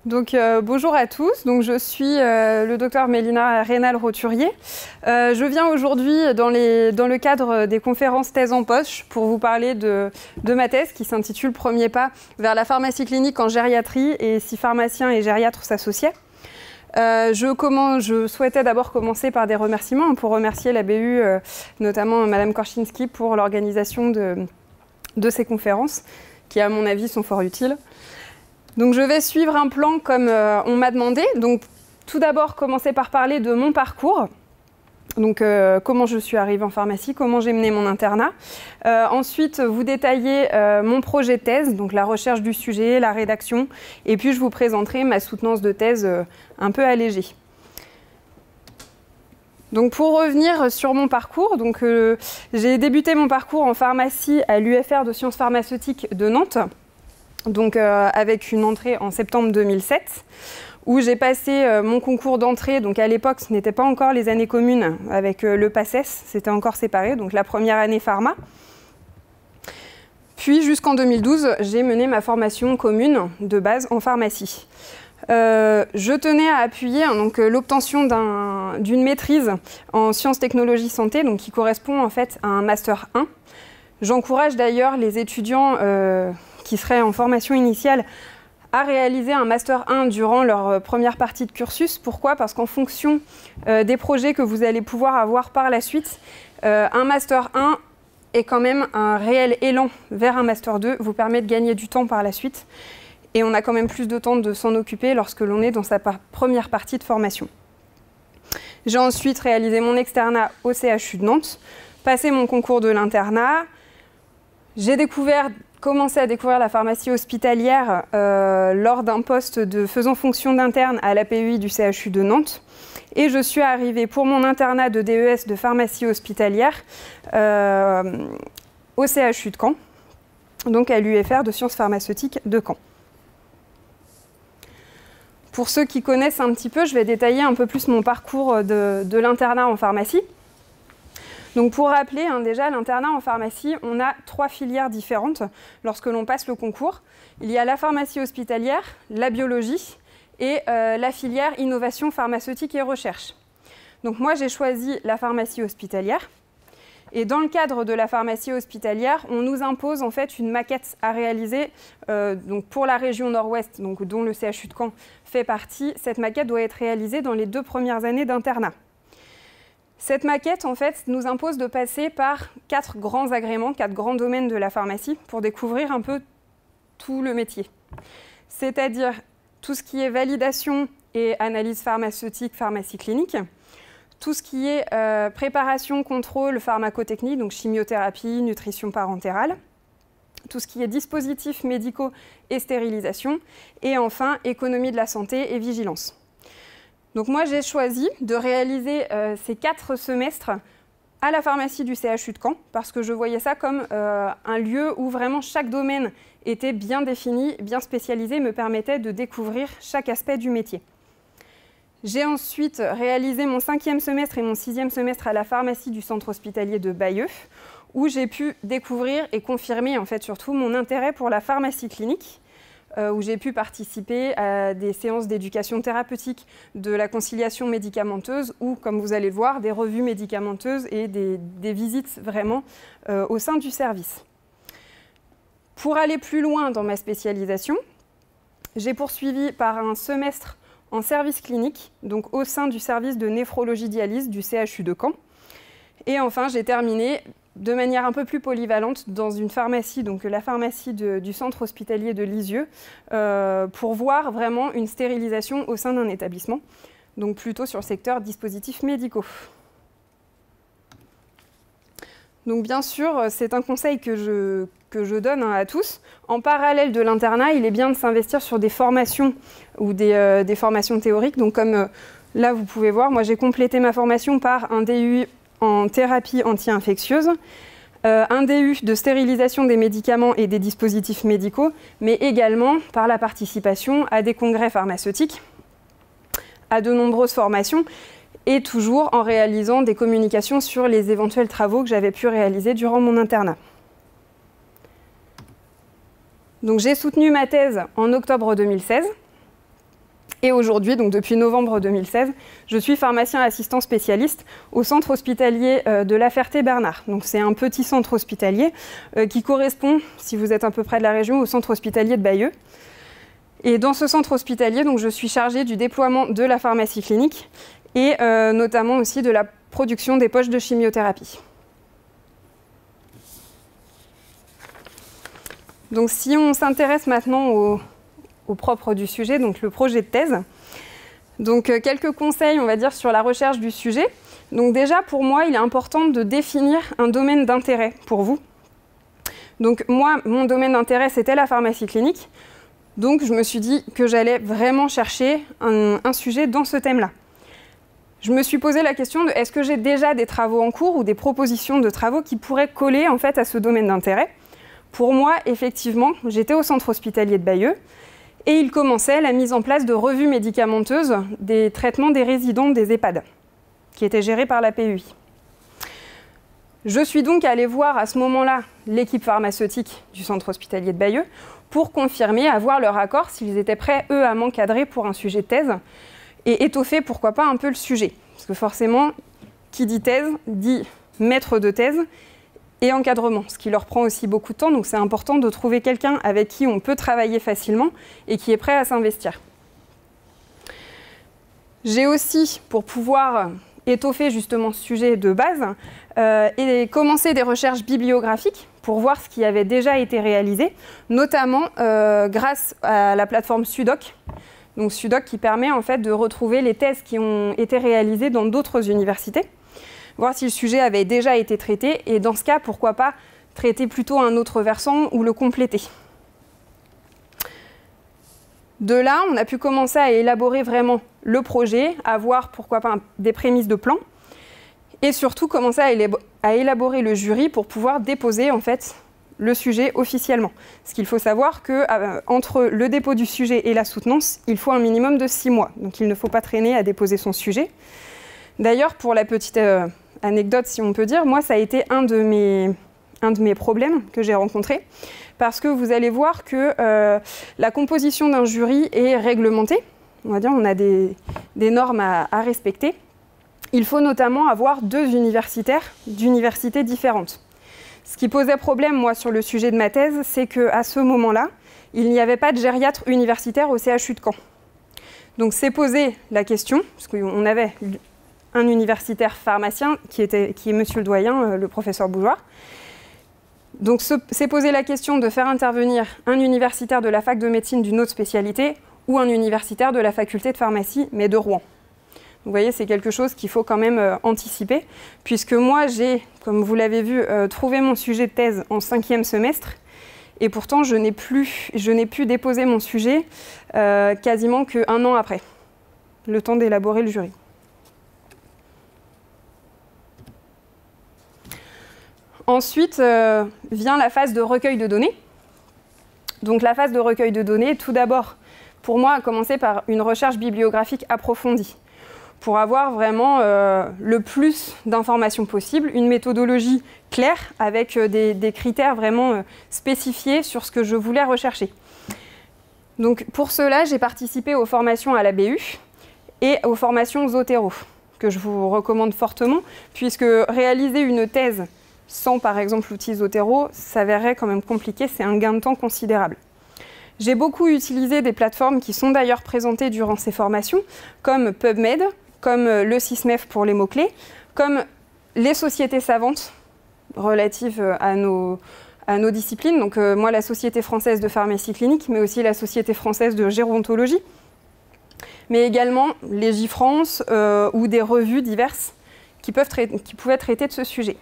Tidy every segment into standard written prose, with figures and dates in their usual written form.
Donc, bonjour à tous, donc, je suis le docteur Mélina Reynal-Roturier. Je viens aujourd'hui dans le cadre des conférences thèse en poche pour vous parler de ma thèse qui s'intitule « Premier pas vers la pharmacie clinique en gériatrie et si pharmaciens et gériatres s'associaient ». Je souhaitais d'abord commencer par des remerciements pour remercier la BU, notamment Madame Korczynski, pour l'organisation de ces conférences qui, à mon avis, sont fort utiles. Donc je vais suivre un plan comme on m'a demandé. Donc tout d'abord commencer par parler de mon parcours. Donc comment je suis arrivée en pharmacie, comment j'ai mené mon internat. Ensuite vous détailler mon projet de thèse, donc la recherche du sujet, la rédaction. Et puis je vous présenterai ma soutenance de thèse un peu allégée. Donc pour revenir sur mon parcours, j'ai débuté mon parcours en pharmacie à l'UFR de sciences pharmaceutiques de Nantes. Donc avec une entrée en septembre 2007, où j'ai passé mon concours d'entrée. Donc à l'époque, ce n'était pas encore les années communes avec le PACES, c'était encore séparé, donc la première année pharma. Puis jusqu'en 2012, j'ai mené ma formation commune de base en pharmacie. Je tenais à appuyer l'obtention d'une maîtrise en sciences, technologies, santé, donc qui correspond en fait à un master 1. J'encourage d'ailleurs les étudiants qui seraient en formation initiale à réaliser un Master 1 durant leur première partie de cursus. Pourquoi? Parce qu'en fonction des projets que vous allez pouvoir avoir par la suite, un Master 1 est quand même un réel élan vers un Master 2, vous permet de gagner du temps par la suite. Et on a quand même plus de temps de s'en occuper lorsque l'on est dans sa première partie de formation. J'ai ensuite réalisé mon externat au CHU de Nantes, passé mon concours de l'internat. J'ai commencé à découvrir la pharmacie hospitalière lors d'un poste de faisant fonction d'interne à l'APUI du CHU de Nantes. Et je suis arrivée pour mon internat de DES de pharmacie hospitalière au CHU de Caen, donc à l'UFR de sciences pharmaceutiques de Caen. Pour ceux qui connaissent un petit peu, je vais détailler un peu plus mon parcours de l'internat en pharmacie. Donc pour rappeler, déjà, l'internat en pharmacie, on a 3 filières différentes lorsque l'on passe le concours. Il y a la pharmacie hospitalière, la biologie et la filière innovation pharmaceutique et recherche. Donc moi, j'ai choisi la pharmacie hospitalière. Et dans le cadre de la pharmacie hospitalière, on nous impose en fait une maquette à réaliser donc pour la région nord-ouest, dont le CHU de Caen fait partie. Cette maquette doit être réalisée dans les 2 premières années d'internat. Cette maquette, en fait, nous impose de passer par 4 grands agréments, 4 grands domaines de la pharmacie pour découvrir un peu tout le métier. C'est-à-dire tout ce qui est validation et analyse pharmaceutique, pharmacie clinique, tout ce qui est préparation, contrôle pharmacotechnique, donc chimiothérapie, nutrition parentérale, tout ce qui est dispositifs médicaux et stérilisation, et enfin économie de la santé et vigilance. Donc moi, j'ai choisi de réaliser ces 4 semestres à la pharmacie du CHU de Caen parce que je voyais ça comme un lieu où vraiment chaque domaine était bien défini, bien spécialisé, me permettait de découvrir chaque aspect du métier. J'ai ensuite réalisé mon 5e semestre et mon 6e semestre à la pharmacie du centre hospitalier de Bayeux où j'ai pu découvrir et confirmer en fait surtout mon intérêt pour la pharmacie clinique. Où j'ai pu participer à des séances d'éducation thérapeutique, de la conciliation médicamenteuse ou, comme vous allez le voir, des revues médicamenteuses et des visites vraiment au sein du service. Pour aller plus loin dans ma spécialisation, j'ai poursuivi par un semestre en service clinique, donc au sein du service de néphrologie-dialyse du CHU de Caen. Et enfin, j'ai terminé de manière un peu plus polyvalente dans une pharmacie, donc la pharmacie du centre hospitalier de Lisieux, pour voir vraiment une stérilisation au sein d'un établissement, donc plutôt sur le secteur dispositifs médicaux. Donc bien sûr, c'est un conseil que je donne à tous. En parallèle de l'internat, il est bien de s'investir sur des formations ou des formations théoriques. Donc comme là, vous pouvez voir, moi j'ai complété ma formation par un DU en thérapie anti-infectieuse, un DU de stérilisation des médicaments et des dispositifs médicaux, mais également par la participation à des congrès pharmaceutiques, à de nombreuses formations, et toujours en réalisant des communications sur les éventuels travaux que j'avais pu réaliser durant mon internat. Donc j'ai soutenu ma thèse en octobre 2016. Et aujourd'hui, donc depuis novembre 2016, je suis pharmacien assistant spécialiste au centre hospitalier de La Ferté-Bernard. Donc c'est un petit centre hospitalier qui correspond, si vous êtes à peu près de la région, au centre hospitalier de Bayeux. Et dans ce centre hospitalier, donc, je suis chargée du déploiement de la pharmacie clinique et notamment aussi de la production des poches de chimiothérapie. Donc si on s'intéresse maintenant au propre du sujet, donc le projet de thèse. Donc quelques conseils, on va dire, sur la recherche du sujet. Donc déjà, pour moi, il est important de définir un domaine d'intérêt pour vous. Donc moi, mon domaine d'intérêt, c'était la pharmacie clinique. Donc je me suis dit que j'allais vraiment chercher un sujet dans ce thème-là. Je me suis posé la question de est-ce que j'ai déjà des travaux en cours ou des propositions de travaux qui pourraient coller en fait à ce domaine d'intérêt. Pour moi, effectivement, j'étais au centre hospitalier de Bayeux. Et il commençait la mise en place de revues médicamenteuses des traitements des résidents des EHPAD, qui étaient gérés par la PUI. Je suis donc allée voir à ce moment-là l'équipe pharmaceutique du centre hospitalier de Bayeux pour confirmer, avoir leur accord, s'ils étaient prêts, eux, à m'encadrer pour un sujet de thèse et étoffer, pourquoi pas, un peu le sujet. Parce que forcément, qui dit thèse, dit maître de thèse, et encadrement, ce qui leur prend aussi beaucoup de temps. Donc c'est important de trouver quelqu'un avec qui on peut travailler facilement et qui est prêt à s'investir. J'ai aussi, pour pouvoir étoffer justement ce sujet de base, et commencer des recherches bibliographiques pour voir ce qui avait déjà été réalisé, notamment grâce à la plateforme Sudoc. Donc Sudoc qui permet en fait de retrouver les thèses qui ont été réalisées dans d'autres universités, voir si le sujet avait déjà été traité, et dans ce cas, pourquoi pas traiter plutôt un autre versant ou le compléter. De là, on a pu commencer à élaborer vraiment le projet, à voir pourquoi pas des prémices de plan, et surtout commencer à élaborer le jury pour pouvoir déposer en fait le sujet officiellement. Parce qu'il faut savoir qu'entre le dépôt du sujet et la soutenance, il faut un minimum de 6 mois. Donc il ne faut pas traîner à déposer son sujet. D'ailleurs, pour la petite anecdote, si on peut dire, moi, ça a été un de mes problèmes que j'ai rencontrés, parce que vous allez voir que la composition d'un jury est réglementée. On va dire, on a des normes à respecter. Il faut notamment avoir 2 universitaires d'universités différentes. Ce qui posait problème, moi, sur le sujet de ma thèse, c'est qu'à ce moment-là, il n'y avait pas de gériatre universitaire au CHU de Caen. Donc, c'est posé la question, parce qu'on avait un universitaire pharmacien qui est monsieur le doyen, le professeur Bougeoir. Donc s'est posé la question de faire intervenir un universitaire de la fac de médecine d'une autre spécialité ou un universitaire de la faculté de pharmacie, mais de Rouen. Vous voyez, c'est quelque chose qu'il faut quand même anticiper, puisque moi j'ai, comme vous l'avez vu, trouvé mon sujet de thèse en 5e semestre, et pourtant je n'ai pu déposer mon sujet quasiment qu'1 an après, le temps d'élaborer le jury. Ensuite vient la phase de recueil de données. Donc la phase de recueil de données, tout d'abord, pour moi, a commencé par une recherche bibliographique approfondie, pour avoir vraiment le plus d'informations possible, une méthodologie claire avec des critères vraiment spécifiés sur ce que je voulais rechercher. Donc pour cela, j'ai participé aux formations à la BU et aux formations Zotero, que je vous recommande fortement, puisque réaliser une thèse sans, par exemple, l'outil Zotero, s'avérerait quand même compliqué, c'est un gain de temps considérable. J'ai beaucoup utilisé des plateformes qui sont d'ailleurs présentées durant ces formations, comme PubMed, comme le SysMef pour les mots-clés, comme les sociétés savantes relatives à nos disciplines. Donc moi, la Société française de pharmacie clinique, mais aussi la Société française de gérontologie, mais également les J-France ou des revues diverses qui pouvaient traiter de ce sujet.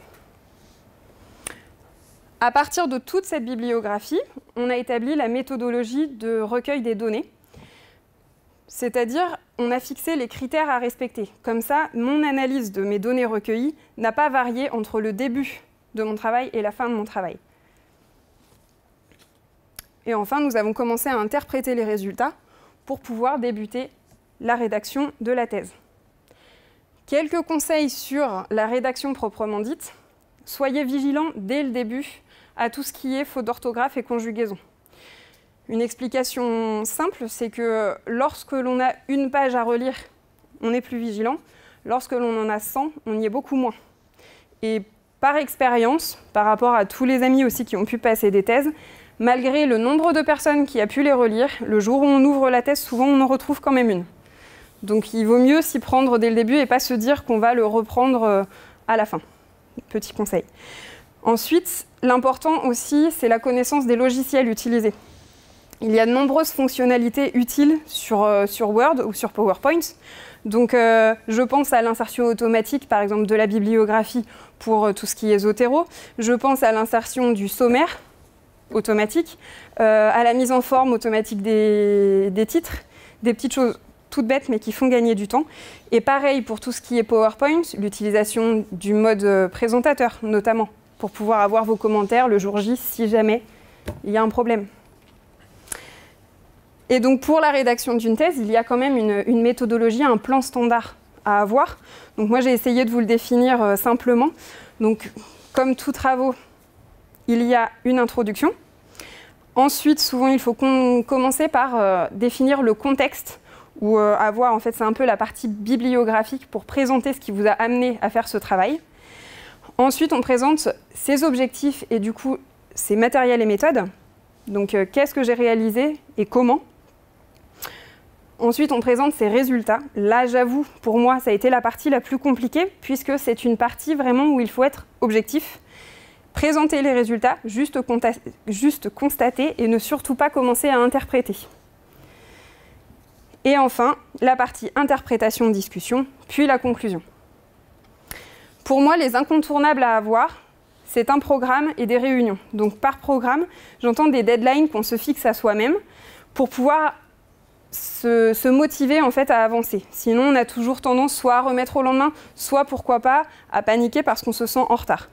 À partir de toute cette bibliographie, on a établi la méthodologie de recueil des données, c'est-à-dire on a fixé les critères à respecter. Comme ça, mon analyse de mes données recueillies n'a pas varié entre le début de mon travail et la fin de mon travail. Et enfin, nous avons commencé à interpréter les résultats pour pouvoir débuter la rédaction de la thèse. Quelques conseils sur la rédaction proprement dite. Soyez vigilants dès le début à tout ce qui est faute d'orthographe et conjugaison. Une explication simple, c'est que lorsque l'on a une page à relire, on est plus vigilant. Lorsque l'on en a 100, on y est beaucoup moins. Et par expérience, par rapport à tous les amis aussi qui ont pu passer des thèses, malgré le nombre de personnes qui a pu les relire, le jour où on ouvre la thèse, souvent on en retrouve quand même une. Donc il vaut mieux s'y prendre dès le début et pas se dire qu'on va le reprendre à la fin. Petit conseil. Ensuite, l'important aussi, c'est la connaissance des logiciels utilisés. Il y a de nombreuses fonctionnalités utiles sur Word ou sur PowerPoint. Donc je pense à l'insertion automatique, par exemple, de la bibliographie pour tout ce qui est Zotero. Je pense à l'insertion du sommaire automatique, à la mise en forme automatique des titres, des petites choses toutes bêtes mais qui font gagner du temps. Et pareil pour tout ce qui est PowerPoint, l'utilisation du mode présentateur notamment, pour pouvoir avoir vos commentaires le jour J si jamais il y a un problème. Et donc pour la rédaction d'une thèse, il y a quand même une méthodologie, un plan standard à avoir. Donc moi j'ai essayé de vous le définir simplement. Donc comme tous travaux, il y a une introduction. Ensuite, souvent il faut commencer par définir le contexte, ou avoir, en fait c'est un peu la partie bibliographique pour présenter ce qui vous a amené à faire ce travail. Ensuite on présente ses objectifs et du coup ses matériels et méthodes. Donc qu'est-ce que j'ai réalisé et comment. Ensuite, on présente ses résultats. Là, j'avoue, pour moi, ça a été la partie la plus compliquée, puisque c'est une partie vraiment où il faut être objectif, présenter les résultats, juste constater et ne surtout pas commencer à interpréter. Et enfin, la partie interprétation-discussion, puis la conclusion. Pour moi, les incontournables à avoir, c'est un programme et des réunions. Donc par programme, j'entends des deadlines qu'on se fixe à soi-même pour pouvoir se motiver en fait à avancer. Sinon, on a toujours tendance soit à remettre au lendemain, soit pourquoi pas à paniquer parce qu'on se sent en retard.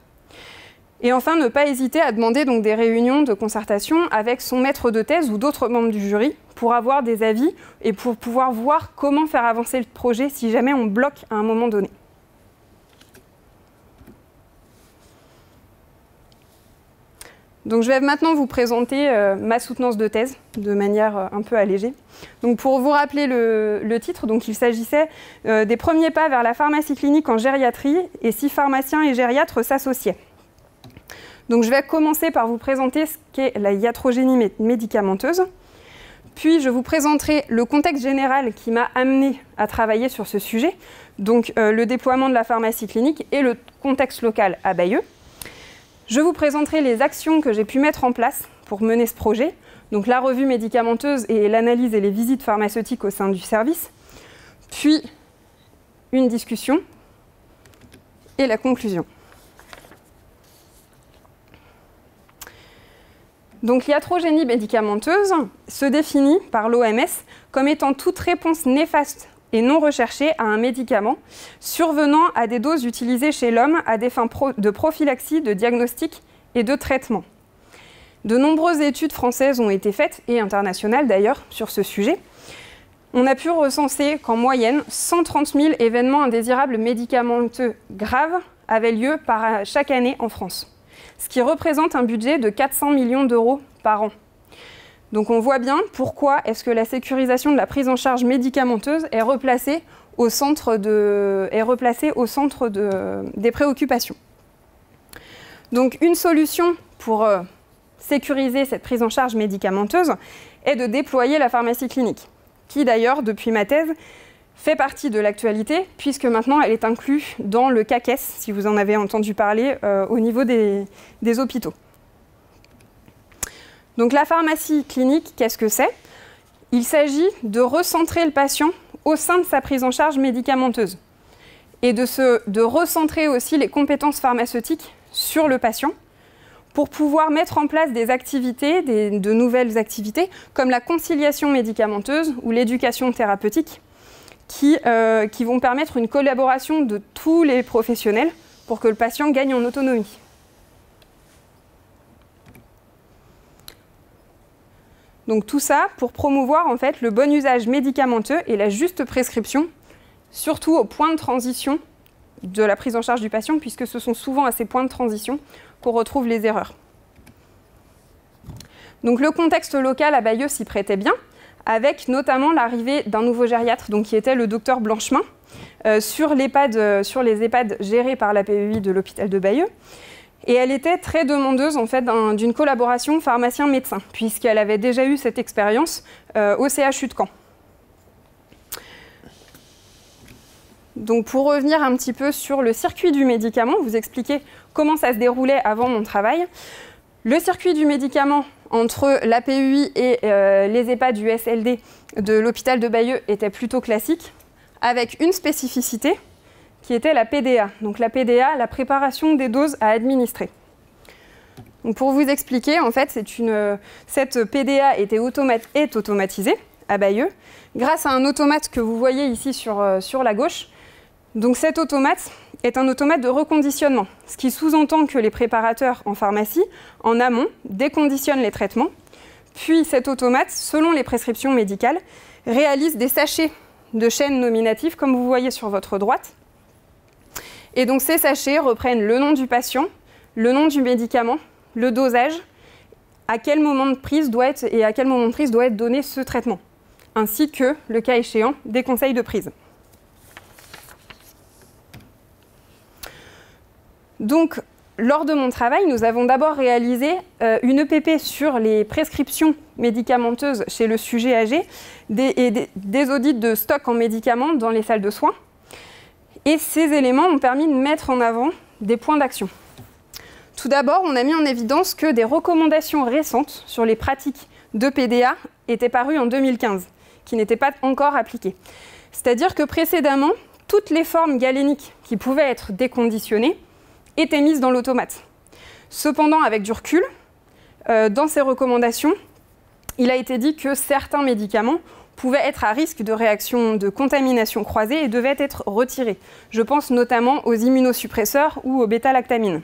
Et enfin, ne pas hésiter à demander donc des réunions de concertation avec son maître de thèse ou d'autres membres du jury pour avoir des avis et pour pouvoir voir comment faire avancer le projet si jamais on bloque à un moment donné. Donc je vais maintenant vous présenter ma soutenance de thèse de manière un peu allégée. Donc pour vous rappeler le titre, donc il s'agissait des premiers pas vers la pharmacie clinique en gériatrie et si pharmaciens et gériatres s'associaient. Donc je vais commencer par vous présenter ce qu'est la iatrogénie médicamenteuse. Puis je vous présenterai le contexte général qui m'a amené à travailler sur ce sujet, donc le déploiement de la pharmacie clinique et le contexte local à Bayeux. Je vous présenterai les actions que j'ai pu mettre en place pour mener ce projet, donc la revue médicamenteuse et l'analyse et les visites pharmaceutiques au sein du service, puis une discussion et la conclusion. Donc l'iatrogénie médicamenteuse se définit par l'OMS comme étant toute réponse néfaste et non recherchée à un médicament survenant à des doses utilisées chez l'homme à des fins de prophylaxie, de diagnostic et de traitement. De nombreuses études françaises ont été faites, et internationales d'ailleurs, sur ce sujet. On a pu recenser qu'en moyenne, 130 000 événements indésirables médicamenteux graves avaient lieu chaque année en France, ce qui représente un budget de 400 millions d'euros par an. Donc on voit bien pourquoi est-ce que la sécurisation de la prise en charge médicamenteuse est replacée au centre des préoccupations. Donc une solution pour sécuriser cette prise en charge médicamenteuse est de déployer la pharmacie clinique, qui d'ailleurs, depuis ma thèse, fait partie de l'actualité, puisque maintenant elle est inclue dans le CAQES, si vous en avez entendu parler, au niveau des hôpitaux. Donc la pharmacie clinique, qu'est-ce que c'est? Il s'agit de recentrer le patient au sein de sa prise en charge médicamenteuse et de recentrer aussi les compétences pharmaceutiques sur le patient pour pouvoir mettre en place des activités, de nouvelles activités, comme la conciliation médicamenteuse ou l'éducation thérapeutique, qui vont permettre une collaboration de tous les professionnels pour que le patient gagne en autonomie. Donc tout ça pour promouvoir en fait le bon usage médicamenteux et la juste prescription, surtout au point de transition de la prise en charge du patient, puisque ce sont souvent à ces points de transition qu'on retrouve les erreurs. Donc le contexte local à Bayeux s'y prêtait bien, avec notamment l'arrivée d'un nouveau gériatre, donc qui était le docteur Blanchemin, sur les EHPAD gérés par la PEI de l'hôpital de Bayeux. Et elle était très demandeuse en fait, d'une collaboration pharmacien-médecin, puisqu'elle avait déjà eu cette expérience au CHU de Caen. Donc pour revenir un petit peu sur le circuit du médicament, vous expliquer comment ça se déroulait avant mon travail. Le circuit du médicament entre la PEI et les EHPAD USLD de l'hôpital de Bayeux était plutôt classique, avec une spécificité qui était la PDA. Donc la PDA, la préparation des doses à administrer. Donc pour vous expliquer, en fait, cette PDA est automatisée à Bayeux grâce à un automate que vous voyez ici sur la gauche. Donc cet automate est un automate de reconditionnement, ce qui sous-entend que les préparateurs en pharmacie, en amont, déconditionnent les traitements. Puis cet automate, selon les prescriptions médicales, réalise des sachets de chaînes nominatives, comme vous voyez sur votre droite. Et donc ces sachets reprennent le nom du patient, le nom du médicament, le dosage, à quel moment de prise doit être donné ce traitement, ainsi que, le cas échéant, des conseils de prise. Donc, lors de mon travail, nous avons d'abord réalisé une EPP sur les prescriptions médicamenteuses chez le sujet âgé, des audits de stock en médicaments dans les salles de soins. Et ces éléments ont permis de mettre en avant des points d'action. Tout d'abord, on a mis en évidence que des recommandations récentes sur les pratiques de PDA étaient parues en 2015, qui n'étaient pas encore appliquées. C'est-à-dire que précédemment, toutes les formes galéniques qui pouvaient être déconditionnées étaient mises dans l'automate. Cependant, avec du recul, dans ces recommandations, il a été dit que certains médicaments pouvaient être à risque de réaction de contamination croisée et devaient être retirés. Je pense notamment aux immunosuppresseurs ou aux bêta-lactamines.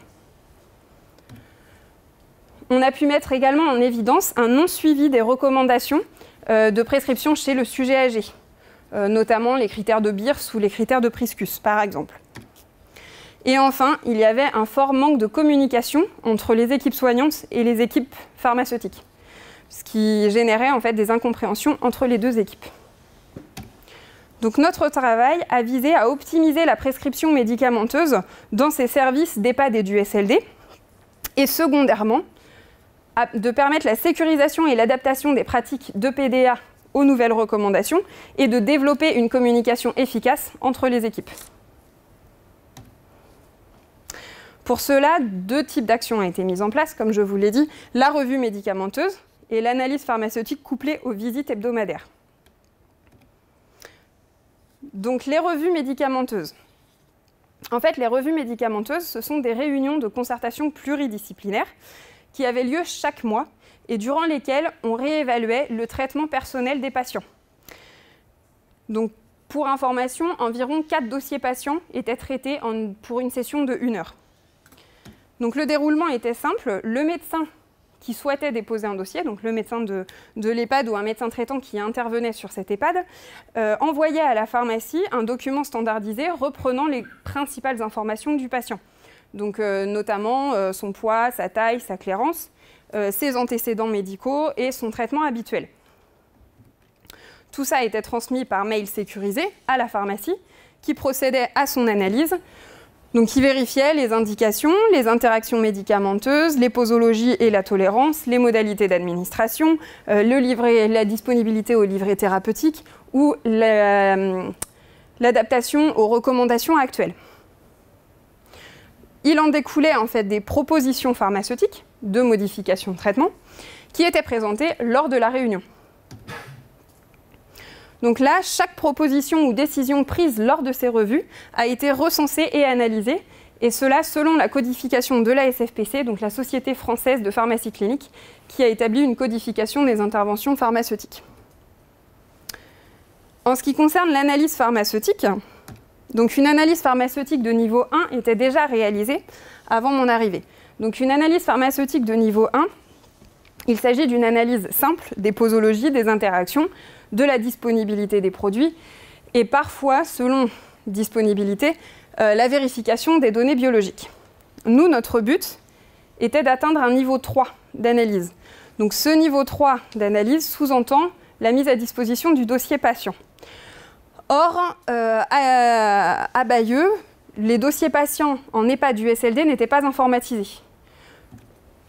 On a pu mettre également en évidence un non-suivi des recommandations de prescription chez le sujet âgé, notamment les critères de Beers ou les critères de Priscus, par exemple. Et enfin, il y avait un fort manque de communication entre les équipes soignantes et les équipes pharmaceutiques, ce qui générait en fait des incompréhensions entre les deux équipes. Donc notre travail a visé à optimiser la prescription médicamenteuse dans ces services d'EHPAD et du SLD, et secondairement, de permettre la sécurisation et l'adaptation des pratiques de PDA aux nouvelles recommandations et de développer une communication efficace entre les équipes. Pour cela, deux types d'actions ont été mises en place, comme je vous l'ai dit, la revue médicamenteuse et l'analyse pharmaceutique couplée aux visites hebdomadaires. Donc les revues médicamenteuses. En fait, les revues médicamenteuses, ce sont des réunions de concertation pluridisciplinaires qui avaient lieu chaque mois et durant lesquelles on réévaluait le traitement personnel des patients. Donc, pour information, environ 4 dossiers patients étaient traités pour une session de 1 heure. Donc le déroulement était simple. Le médecin qui souhaitait déposer un dossier, donc le médecin de l'EHPAD ou un médecin traitant qui intervenait sur cet EHPAD, envoyait à la pharmacie un document standardisé reprenant les principales informations du patient. Donc notamment son poids, sa taille, sa clairance, ses antécédents médicaux et son traitement habituel. Tout ça était transmis par mail sécurisé à la pharmacie qui procédait à son analyse. Donc, qui vérifiait les indications, les interactions médicamenteuses, les posologies et la tolérance, les modalités d'administration, la disponibilité au livret thérapeutique ou l'adaptation aux recommandations actuelles. Il en découlait en fait des propositions pharmaceutiques de modification de traitement qui étaient présentées lors de la réunion. Donc là, chaque proposition ou décision prise lors de ces revues a été recensée et analysée, et cela selon la codification de la SFPC, donc la Société française de pharmacie clinique, qui a établi une codification des interventions pharmaceutiques. En ce qui concerne l'analyse pharmaceutique, donc une analyse pharmaceutique de niveau 1 était déjà réalisée avant mon arrivée. Donc une analyse pharmaceutique de niveau 1, il s'agit d'une analyse simple des posologies, des interactions, de la disponibilité des produits et parfois, selon disponibilité, la vérification des données biologiques. Nous, notre but était d'atteindre un niveau 3 d'analyse. Donc ce niveau 3 d'analyse sous-entend la mise à disposition du dossier patient. Or, à Bayeux, les dossiers patients en EHPAD du USLD n'étaient pas informatisés.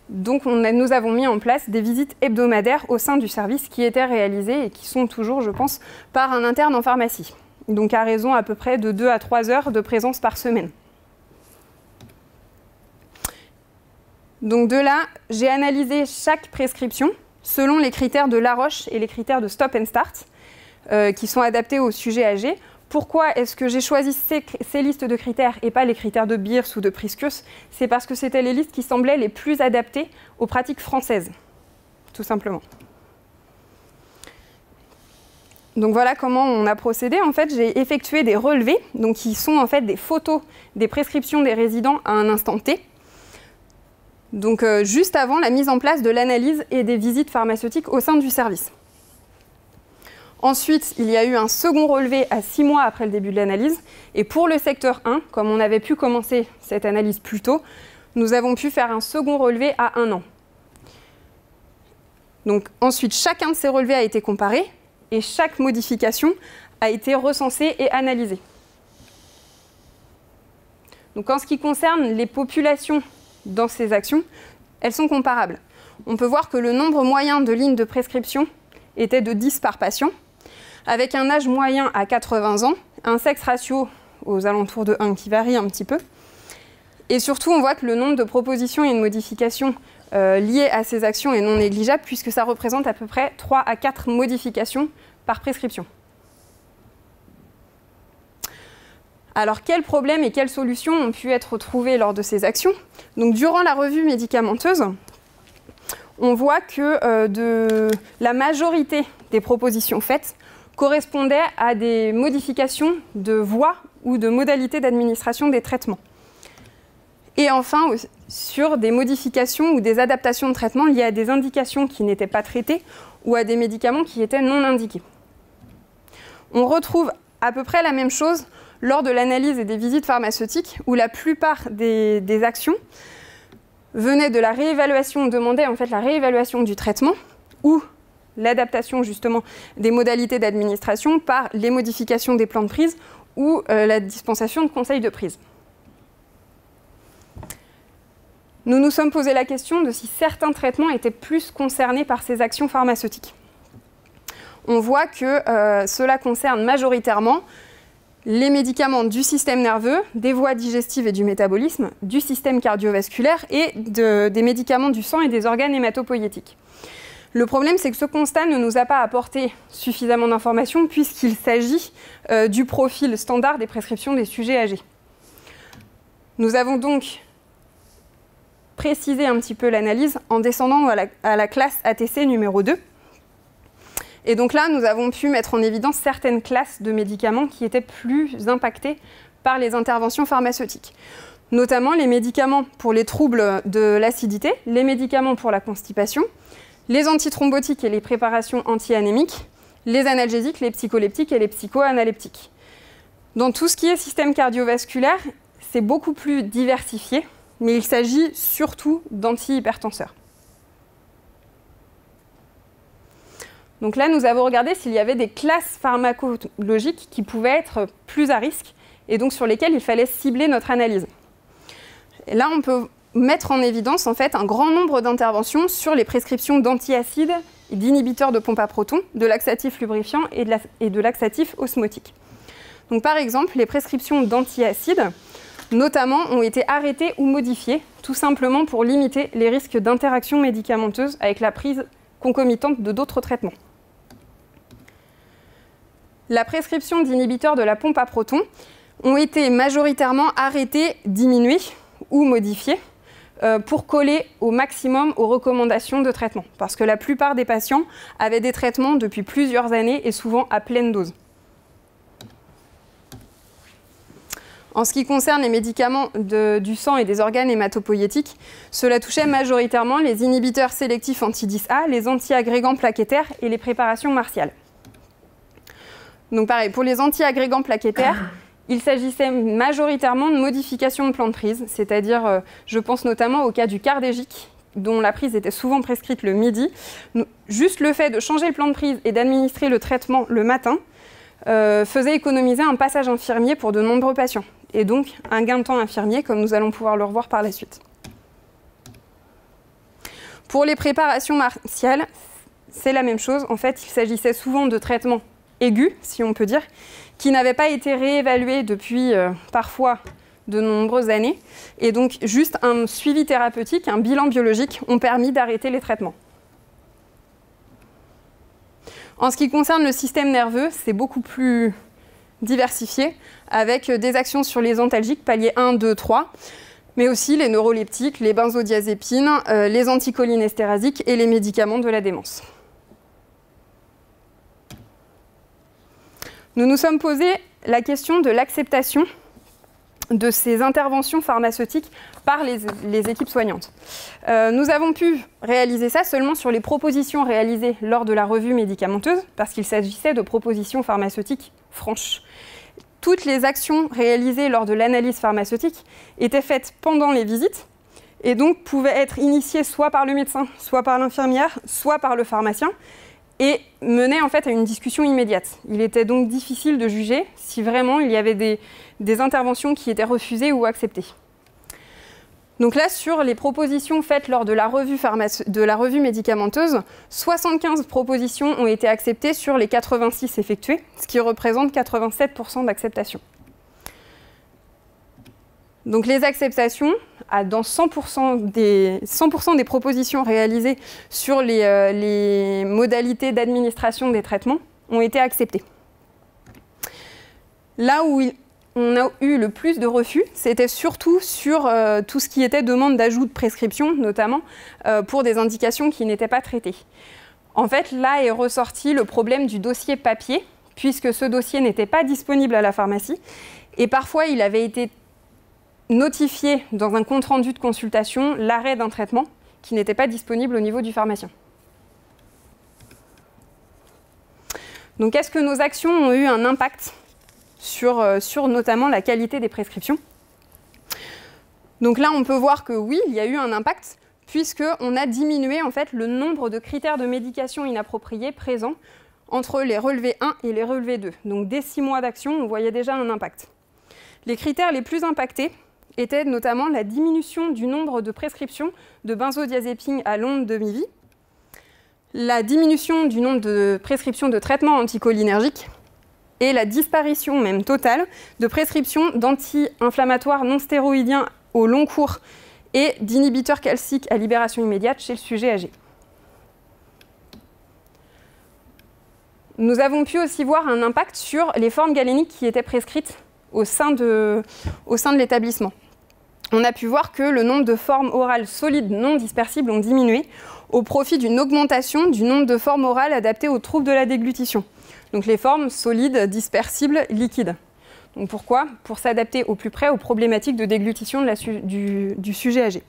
Donc nous avons mis en place des visites hebdomadaires au sein du service qui étaient réalisées et qui sont toujours, je pense, par un interne en pharmacie. Donc à raison à peu près de 2 à 3 heures de présence par semaine. Donc de là, j'ai analysé chaque prescription selon les critères de Laroche et les critères de Stop and Start qui sont adaptés au sujet âgé. Pourquoi est-ce que j'ai choisi ces listes de critères et pas les critères de Beers ou de Priscus? C'est parce que c'était les listes qui semblaient les plus adaptées aux pratiques françaises, tout simplement. Donc voilà comment on a procédé. En fait, j'ai effectué des relevés, donc qui sont en fait des photos des prescriptions des résidents à un instant T. Donc juste avant la mise en place de l'analyse et des visites pharmaceutiques au sein du service. Ensuite, il y a eu un second relevé à 6 mois après le début de l'analyse. Et pour le secteur 1, comme on avait pu commencer cette analyse plus tôt, nous avons pu faire un second relevé à 1 an. Donc ensuite, chacun de ces relevés a été comparé et chaque modification a été recensée et analysée. Donc en ce qui concerne les populations dans ces actions, elles sont comparables. On peut voir que le nombre moyen de lignes de prescription était de 10 par patient, avec un âge moyen à 80 ans, un sexe ratio aux alentours de 1 qui varie un petit peu. Et surtout, on voit que le nombre de propositions et de modifications liées à ces actions est non négligeable, puisque ça représente à peu près 3 à 4 modifications par prescription. Alors, quels problèmes et quelles solutions ont pu être trouvés lors de ces actions? Donc, durant la revue médicamenteuse, on voit que la majorité des propositions faites correspondaient à des modifications de voies ou de modalités d'administration des traitements. Et enfin, sur des modifications ou des adaptations de traitement liées à des indications qui n'étaient pas traitées ou à des médicaments qui étaient non indiqués. On retrouve à peu près la même chose lors de l'analyse et des visites pharmaceutiques, où la plupart des actions venaient de la réévaluation, demandaient en fait la réévaluation du traitement ou l'adaptation justement des modalités d'administration par les modifications des plans de prise ou la dispensation de conseils de prise. Nous nous sommes posé la question de si certains traitements étaient plus concernés par ces actions pharmaceutiques. On voit que cela concerne majoritairement les médicaments du système nerveux, des voies digestives et du métabolisme, du système cardiovasculaire et des médicaments du sang et des organes hématopoïétiques. Le problème, c'est que ce constat ne nous a pas apporté suffisamment d'informations puisqu'il s'agit du profil standard des prescriptions des sujets âgés. Nous avons donc précisé un petit peu l'analyse en descendant à la classe ATC numéro 2. Et donc là, nous avons pu mettre en évidence certaines classes de médicaments qui étaient plus impactées par les interventions pharmaceutiques. Notamment les médicaments pour les troubles de l'acidité, les médicaments pour la constipation, les antithrombotiques et les préparations anti-anémiques, les analgésiques, les psycholeptiques et les psychoanaleptiques. Dans tout ce qui est système cardiovasculaire, c'est beaucoup plus diversifié, mais il s'agit surtout d'antihypertenseurs. Donc là, nous avons regardé s'il y avait des classes pharmacologiques qui pouvaient être plus à risque et donc sur lesquelles il fallait cibler notre analyse. Et là, on peut mettre en évidence en fait un grand nombre d'interventions sur les prescriptions d'antiacides, d'inhibiteurs de pompe à protons, de laxatifs lubrifiants et de laxatifs osmotiques. Donc par exemple, les prescriptions d'antiacides, notamment, ont été arrêtées ou modifiées, tout simplement pour limiter les risques d'interaction médicamenteuse avec la prise concomitante de d'autres traitements. La prescription d'inhibiteurs de la pompe à protons ont été majoritairement arrêtées, diminuées ou modifiées pour coller au maximum aux recommandations de traitement, parce que la plupart des patients avaient des traitements depuis plusieurs années et souvent à pleine dose. En ce qui concerne les médicaments du sang et des organes hématopoïétiques, cela touchait majoritairement les inhibiteurs sélectifs anti-10A, les antiagrégants plaquettaires et les préparations martiales. Donc pareil, pour les antiagrégants plaquettaires, il s'agissait majoritairement de modifications de plan de prise, c'est-à-dire, je pense notamment au cas du Cardégique, dont la prise était souvent prescrite le midi, juste le fait de changer le plan de prise et d'administrer le traitement le matin faisait économiser un passage infirmier pour de nombreux patients, et donc un gain de temps infirmier, comme nous allons pouvoir le revoir par la suite. Pour les préparations martiales, c'est la même chose. En fait, il s'agissait souvent de traitements aigus, si on peut dire, qui n'avaient pas été réévalués depuis parfois de nombreuses années. Et donc, juste un suivi thérapeutique, un bilan biologique ont permis d'arrêter les traitements. En ce qui concerne le système nerveux, c'est beaucoup plus diversifié, avec des actions sur les antalgiques, paliers 1, 2, 3, mais aussi les neuroleptiques, les benzodiazépines, les anticholinésterasiques et les médicaments de la démence. Nous nous sommes posé la question de l'acceptation de ces interventions pharmaceutiques par les équipes soignantes. Nous avons pu réaliser ça seulement sur les propositions réalisées lors de la revue médicamenteuse, parce qu'il s'agissait de propositions pharmaceutiques franches. Toutes les actions réalisées lors de l'analyse pharmaceutique étaient faites pendant les visites et donc pouvaient être initiées soit par le médecin, soit par l'infirmière, soit par le pharmacien, et menaient en fait à une discussion immédiate. Il était donc difficile de juger si vraiment il y avait des interventions qui étaient refusées ou acceptées. Donc là, sur les propositions faites lors de la revue médicamenteuse, 75 propositions ont été acceptées sur les 86 effectuées, ce qui représente 87% d'acceptation. Donc les acceptations, dans 100% des propositions réalisées sur les modalités d'administration des traitements, ont été acceptées. Là où on a eu le plus de refus, c'était surtout sur tout ce qui était demande d'ajout de prescription, notamment pour des indications qui n'étaient pas traitées. En fait, là est ressorti le problème du dossier papier, puisque ce dossier n'était pas disponible à la pharmacie, et parfois il avait été notifié dans un compte-rendu de consultation l'arrêt d'un traitement qui n'était pas disponible au niveau du pharmacien. Donc, est-ce que nos actions ont eu un impact sur notamment la qualité des prescriptions? Donc là, on peut voir que oui, il y a eu un impact, puisqu'on a diminué en fait le nombre de critères de médication inappropriés présents entre les relevés 1 et les relevés 2. Donc dès 6 mois d'action, on voyait déjà un impact. Les critères les plus impactés étaient notamment la diminution du nombre de prescriptions de benzodiazépines à longue demi-vie, la diminution du nombre de prescriptions de traitements anticholinergiques et la disparition même totale de prescriptions d'anti-inflammatoires non stéroïdiens au long cours et d'inhibiteurs calciques à libération immédiate chez le sujet âgé. Nous avons pu aussi voir un impact sur les formes galéniques qui étaient prescrites au sein de l'établissement. On a pu voir que le nombre de formes orales solides non dispersibles ont diminué au profit d'une augmentation du nombre de formes orales adaptées aux troubles de la déglutition. Donc les formes solides, dispersibles, liquides. Donc pourquoi? Pour s'adapter au plus près aux problématiques de déglutition du sujet âgé.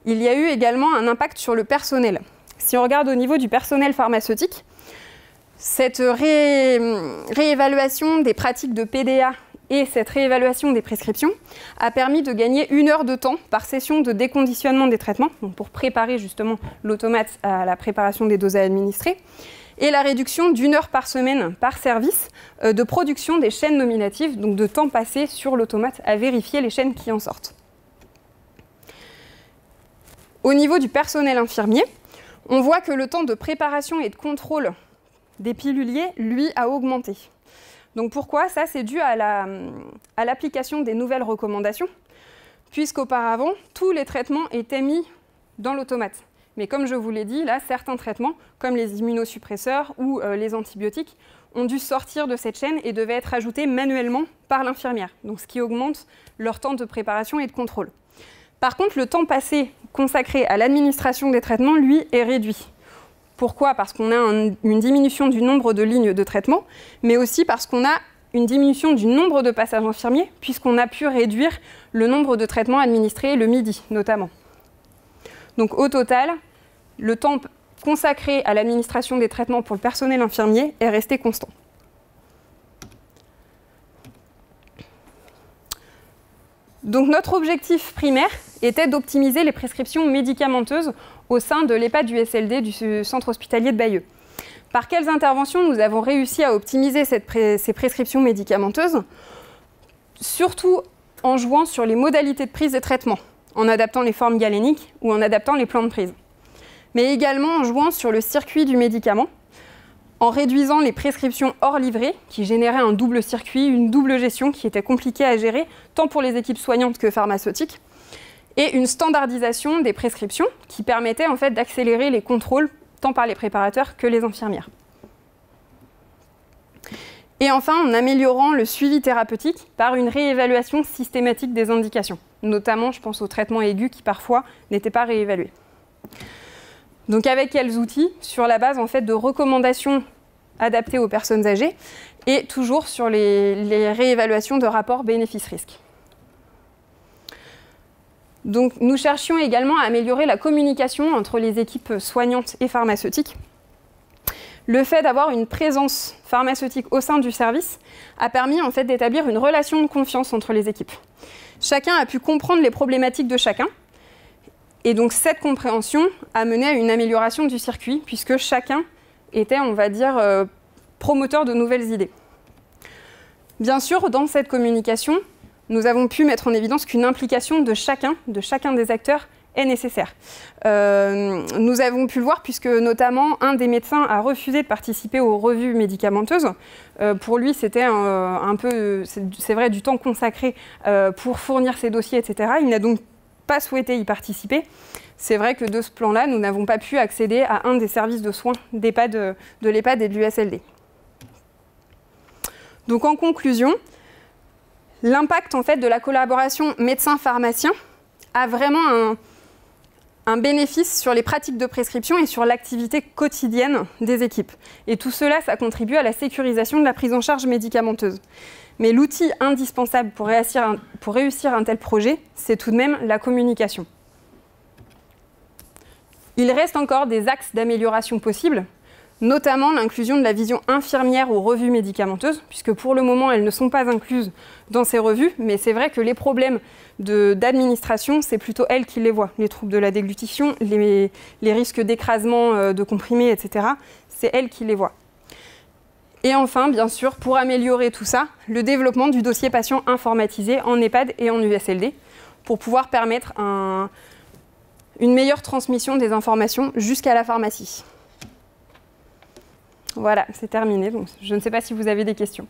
Il y a eu également un impact sur le personnel. Si on regarde au niveau du personnel pharmaceutique, cette réévaluation des pratiques de PDA et cette réévaluation des prescriptions a permis de gagner 1 heure de temps par session de déconditionnement des traitements, donc pour préparer justement l'automate à la préparation des doses à administrer, et la réduction d'1 heure par semaine par service de production des chaînes nominatives, donc de temps passé sur l'automate à vérifier les chaînes qui en sortent. Au niveau du personnel infirmier, on voit que le temps de préparation et de contrôle des piluliers, lui, a augmenté. Donc pourquoi? Ça, c'est dû à l'application des nouvelles recommandations, puisqu'auparavant, tous les traitements étaient mis dans l'automate. Mais comme je vous l'ai dit, là, certains traitements, comme les immunosuppresseurs ou les antibiotiques, ont dû sortir de cette chaîne et devaient être ajoutés manuellement par l'infirmière, donc ce qui augmente leur temps de préparation et de contrôle. Par contre, le temps passé consacré à l'administration des traitements, lui, est réduit. Pourquoi? Parce qu'on a une diminution du nombre de lignes de traitement, mais aussi parce qu'on a une diminution du nombre de passages infirmiers, puisqu'on a pu réduire le nombre de traitements administrés le midi, notamment. Donc au total, le temps consacré à l'administration des traitements pour le personnel infirmier est resté constant. Donc notre objectif primaire était d'optimiser les prescriptions médicamenteuses au sein de l'EHPAD du SLD du centre hospitalier de Bayeux. Par quelles interventions nous avons réussi à optimiser ces prescriptions médicamenteuses? Surtout en jouant sur les modalités de prise de traitement, en adaptant les formes galéniques ou en adaptant les plans de prise. Mais également en jouant sur le circuit du médicament, en réduisant les prescriptions hors livrée, qui généraient un double circuit, une double gestion qui était compliquée à gérer, tant pour les équipes soignantes que pharmaceutiques, et une standardisation des prescriptions qui permettait en fait d'accélérer les contrôles, tant par les préparateurs que les infirmières. Et enfin, en améliorant le suivi thérapeutique par une réévaluation systématique des indications, notamment, je pense aux traitements aigus qui parfois n'étaient pas réévalués. Donc avec quels outils? Sur la base en fait de recommandations adaptées aux personnes âgées et toujours sur les réévaluations de rapports bénéfices-risques. Donc nous cherchions également à améliorer la communication entre les équipes soignantes et pharmaceutiques. Le fait d'avoir une présence pharmaceutique au sein du service a permis en fait d'établir une relation de confiance entre les équipes. Chacun a pu comprendre les problématiques de chacun. Et donc cette compréhension a mené à une amélioration du circuit, puisque chacun était, on va dire, promoteur de nouvelles idées. Bien sûr, dans cette communication, nous avons pu mettre en évidence qu'une implication de chacun des acteurs est nécessaire. Nous avons pu le voir puisque notamment un des médecins a refusé de participer aux revues médicamenteuses. Pour lui, c'était un peu, c'est vrai, du temps consacré pour fournir ses dossiers, etc. Il n'a donc pas souhaité y participer. C'est vrai que de ce plan-là, nous n'avons pas pu accéder à un des services de soins de l'EHPAD et de l'USLD. Donc en conclusion, l'impact en fait de la collaboration médecin-pharmacien a vraiment un bénéfice sur les pratiques de prescription et sur l'activité quotidienne des équipes. Et tout cela, ça contribue à la sécurisation de la prise en charge médicamenteuse. Mais l'outil indispensable pour réussir un tel projet, c'est tout de même la communication. Il reste encore des axes d'amélioration possibles, notamment l'inclusion de la vision infirmière aux revues médicamenteuses, puisque pour le moment, elles ne sont pas incluses dans ces revues, mais c'est vrai que les problèmes d'administration, c'est plutôt elles qui les voient. Les troubles de la déglutition, les risques d'écrasement de comprimés, etc., c'est elles qui les voient. Et enfin, bien sûr, pour améliorer tout ça, le développement du dossier patient informatisé en EHPAD et en USLD, pour pouvoir permettre une meilleure transmission des informations jusqu'à la pharmacie. Voilà, c'est terminé. Donc, je ne sais pas si vous avez des questions.